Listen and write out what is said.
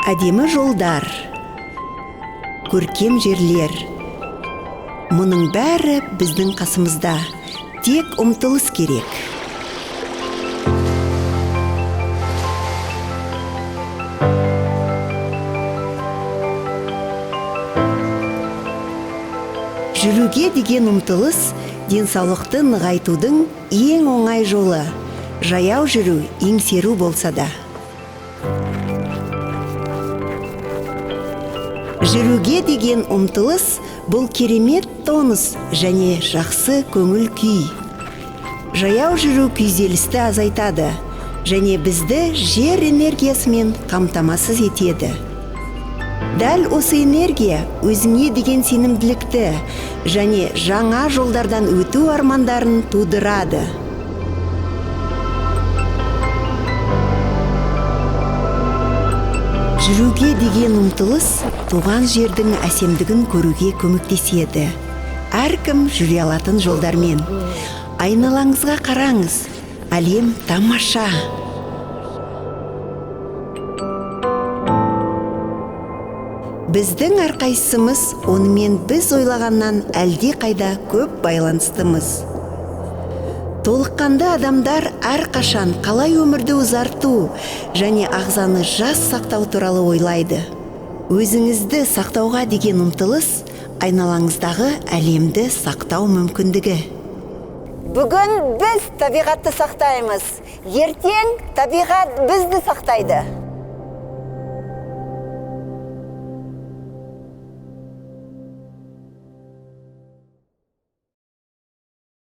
Әдемі жолдар, көркем жерлер. Мұның бәрі біздің қасымызда. Тек ұмтылыс керек. Жүруге деген ұмтылыс денсаулықты нығайтудың ең оңай жолы. Жаяу жүру еңсеру болса да. Жүруге деген ұмтылыс бұл керемет тонус және жақсы көңіл күй. Жаяу жүру күйзелісті азайтады және бізді жер энергиясымен қамтамасыз етеді. Дәл осы энергия өзіңе деген сенімділікті және жаңа жолдардан өту армандарын тудырады. Жүруге деген ұмтылыс туған жердің әсемдігін көруге көмектеседі. Әркім жүре алатын жолдармен. Айналаңызға қараңыз, әлем тамаша. Біздің әрқайсымыз онымен біз ойлағаннан әлде қайда көп байланыстымыз. Толыққанды адамдар әрқашан қалай өмірді ұзарту және ағзаны жас сақтау туралы ойлайды. Өзіңізді сақтауға деген ұмтылыс айналаңыздағы әлемді сақтау мүмкіндігі. Бүгін біз табиғатты сақтаймыз. Ертең табиғат бізді сақтайды.